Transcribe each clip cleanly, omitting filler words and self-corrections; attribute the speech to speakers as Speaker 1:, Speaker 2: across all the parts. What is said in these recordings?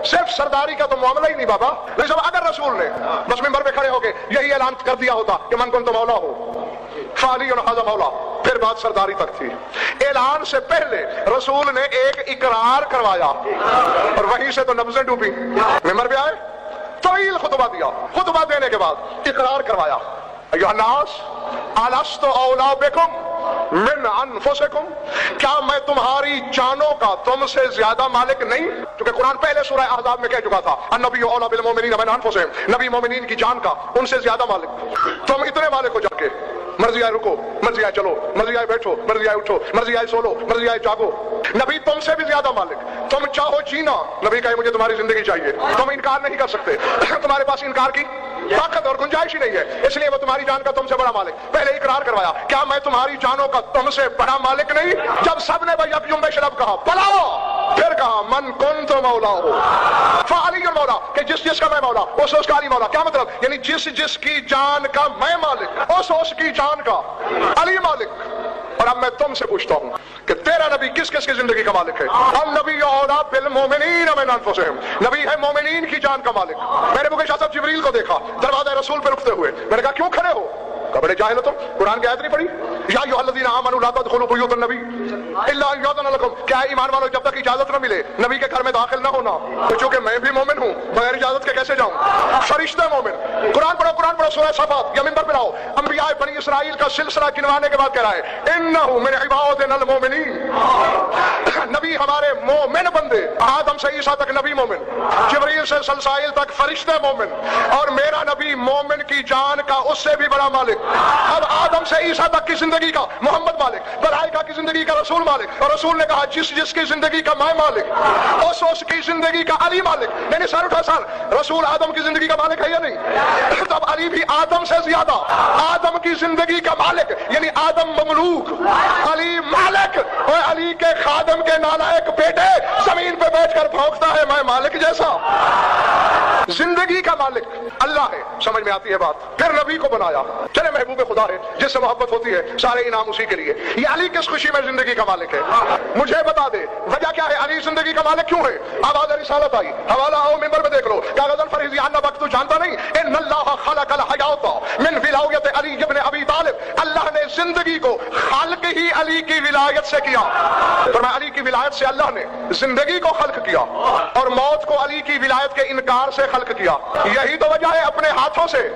Speaker 1: صرف سرداری کا تو معاملہ ہی نہیں بابا. لیکن اگر رسول نے بس منبر پہ کھڑے ہو کے یہی اعلان کر دیا ہوتا کہ من کنت مولا ہو فعلی ھذا مولا، پھر بات سرداری تک تھی. اعلان سے پہلے رسول نے ایک اقرار کروایا اور وہیں سے تو نبضیں ڈوبی. منبر پہ آئے، طویل خطبہ دیا، خطبہ دینے کے بعد اقرار کروایا، ایھا الناس الست اولی بکم من انفسکم، کیا میں تمہاری جانوں کا تم سے زیادہ مالک نہیں؟ کیونکہ قرآن پہلے سورہ احزاب میں کہہ چکا تھا النبی اولی بالمؤمنین من انفسہم، نبی مومنین کی جان کا ان سے زیادہ مالک. تم اتنے مالک ہو جا کے مرضی آئے رکو، مرضی آئے چلو، مرضی آئے بیٹھو، مرضی آئے اٹھو، مرضی آئے سولو، مرضی آئے جاگو. نبی تم سے بھی زیادہ مالک. تم چاہو جینا، نبی کہے مجھے تمہاری زندگی چاہیے، تم انکار نہیں کر سکتے، تمہارے پاس انکار کی طاقت اور گنجائش ہی نہیں ہے، اس لیے وہ تمہاری جان کا تم سے بڑا مالک. پہلے اقرار کروایا، کیا میں تمہاری جانوں کا تم سے بڑا مالک نہیں؟ جب سب نے بھائی یکجم بشرب کہا بلا، پھر کہا من کنت مولا ہو فعلی مولا، کہ جس کا میں مولا اس کا علی مولا. کیا مطلب؟ یعنی جس کی جان کا میں مالک اس کی جان کا علی مالک. اور اب میں تم سے پوچھتا ہوں کہ تیرا نبی کس کس کی زندگی کا مالک ہے؟ النبی اولی بالمؤمنین من انفسہم، نبی ہے مومنین کی جان کا مالک. میں نے مکے شاہ صاحب جبریل کو دیکھا دروازہ رسول پہ رکتے ہوئے، میں نے کہا کیوں کھڑے ہو؟ کہ بڑے جاہل ہو تم، قرآن کی آیت نہیں پڑھی یا ایھا الذین آمنوا لا تدخلوا بیوت النبی الا ان یؤذن لکم، کیا ایمان والو جب تک اجازت نہ ملے نبی کے گھر میں داخل نہ ہونا. تو چونکہ میں بھی مومن ہوں بغیر اجازت کے کیسے جاؤں؟ فرشتے مومن. قرآن پڑھو سورہ صفات یا منبر پہ لاؤ، انبیاء بنی اسرائیل کا سلسلہ گنوانے کے بعد کہہ رہا ہے انہ من عبادنا المؤمنین، نبی ہمارے مومن بندے، آدم سے عیسیٰ تک نبی مومن، جبریل سے سلسائل تک فرشتے مومن، اور میرا نبی مومن کی جان کا اس سے بھی بڑا مالک. اب آدم سے عیسیٰ تک کی زندگی کا محمد مالک، ملائکہ کی زندگی کا رسول مالک، اور رسول نے کہا جس کی زندگی کا میں مالک اس کی زندگی کا علی مالک. نہیں سر اٹھا سر، رسول آدم کی زندگی کا مالک ہے یا نہیں؟ تب علی بھی آدم سے زیادہ آدم کی زندگی کا مالک، یعنی آدم مملوک، علی مالک. اور علی کے خادم کے نالائق بیٹے زمین پہ بیٹھ کر بھونکتا ہے میں مالک جیسا. زندگی کا مالک اللہ ہے. سمجھ میں آتی ہے بات؟ پھر نبی کو بنایا، چلے محبوب خدا ہے جس سے محبت ہوتی ہے سارے انعام اسی کے لیے. یہ علی کس خوشی میں زندگی کا مالک ہے؟ مجھے بتا دے وجہ کیا ہے؟ علی زندگی کا مالک کیوں ہے؟ آواز رسالت آئی، حوالہ آؤ منبر میں دیکھ لو. کاغذ الفریضی عن وقت تو جانتا نہیں ان اللہ خلق الحیات من ولایت علی ابن ابی طالب، اللہ نے زندگی کو خلق ہی علی کی ولایت سے کیا. فرمایا علی کی ولایت سے اللہ نے زندگی کو خلق کیا اور موت کو علی کی ولایت کے انکار سے خلق کیا. یہی تو وجہ ہے اپنے ہاتھوں سے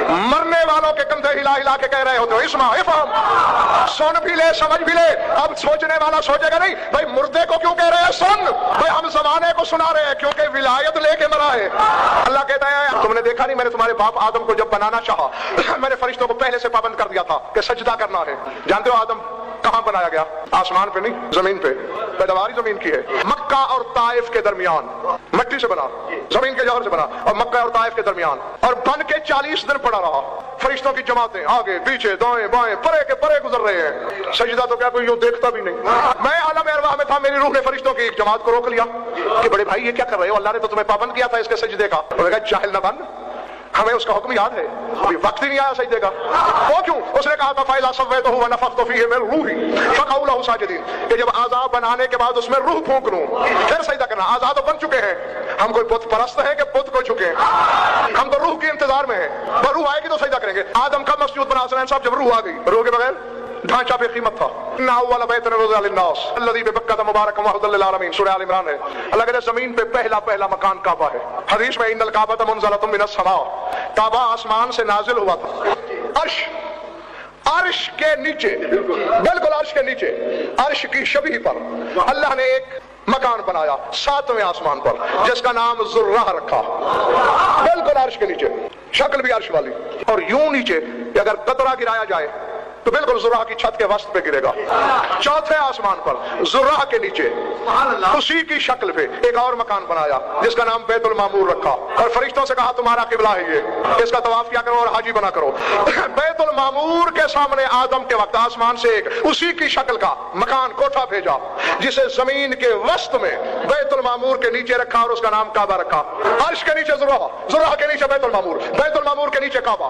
Speaker 1: مرنے والوں کے کندھے ہلا ہلا کے کہہ رہے ہوتے ہو اسمع افہم، سن بھی لے سمجھ بھی لے. اب سوچنے والا سوچے گا نہیں بھائی مردے کو کیوں کہہ رہے ہیں سن، بھائی ہم زمانے کو سنا رہے ہیں کیونکہ ولایت لے کے مرا ہے. اللہ کہتا ہے تم نے دیکھا نہیں میں نے تمہارے باپ آدم کو جب بنانا چاہا میں نے فرشتوں کو پہلے سے پابند کر دیا تھا کہ سجدہ کرنا ہے. جانتے ہو آدم کہاں بنایا گیا؟ آسمان پہ نہیں، زمین پہ. پیداواری زمین کی ہے. مکہ اور طائف کے درمیان مٹی سے بنا، زمین کے جوہر سے بنا، اور مکہ اور طائف کے درمیان، اور بن کے 40 دن پڑا رہا. فرشتوں کی جماعتیں آگے پیچھے دائیں بائیں پرے کے پرے گزر رہے ہیں. سجدہ تو کیا کوئی یوں دیکھتا بھی نہیں. میں عالم ارواح میں تھا، میری روح نے فرشتوں کی ایک جماعت کو روک لیا کہ بڑے بھائی یہ کیا کر رہے ہو؟ اللہ نے تو تمہیں پابند کیا تھا اس کے سجدے کا. انہوں نے کہا جاہل نہ بن، ہمیں اس کا حکم یاد ہے، ابھی وقت ہی نہیں آیا سجدے کا. وہ کیوں؟ اس نے کہا تھا فَإِذَا سَوَّيْتُهُ وَنَفَخْتُ فِيهِ مِن رُوحِي فَقَعُوا لَهُ سَاجِدِينَ، کہ جب اعضاء بنانے کے بعد اس میں روح پھونک لوں پھر سجدہ کرنا. اعضاء تو بن چکے ہیں، ہم کوئی بت پرست ہیں کہ بت کو جھکیں؟ ہم تو روح کے انتظار میں ہیں، روح آئے گی تو سجدہ کریں گے. آدم کا مسجود بنا حسنین صاحب جب روح آ گئی، روح کے بغیر ڈھانچہ بے قیمت تھا. ان اول بیت وضع للناس الذي ببکۃ مبارک وهدى للعالمین، سورہ آل عمران ہے. اللہ کہتے ہیں زمین پہ پہلا مکان کعبہ ہے. حدیث میں ان الکعبۃ منزلۃ من السماء، کعبہ آسمان سے نازل ہوا تھا. عرش کے نیچے، بالکل عرش کے نیچے، عرش کی شبیہ پر اللہ نے ایک مکان بنایا 7ویں آسمان پر جس کا نام ذرہ رکھا. بالکل عرش کے نیچے، شکل بھی عرش والی، اور یوں نیچے کہ اگر قطرہ گرایا جائے تو بالکل ذرہ کی چھت کے وسط پہ گرے گا. 4تھے آسمان پر ذرہ کے نیچے اسی کی شکل پہ ایک اور مکان بنایا جس کا نام بیت المعمور رکھا، اور فرشتوں سے کہا تمہارا قبلہ ہے یہ، اس کا طواف کیا کرو اور حاجی بنا کرو. بیت المعمور کے سامنے آدم کے وقت آسمان سے ایک اسی کی شکل کا مکان کوٹھا بھیجا جسے زمین کے وسط میں بیت المعمور کے نیچے رکھا اور اس کا نام کعبہ رکھا. عرش کے نیچے ذرہ کے نیچے بیت المعمور کے نیچے کعبہ.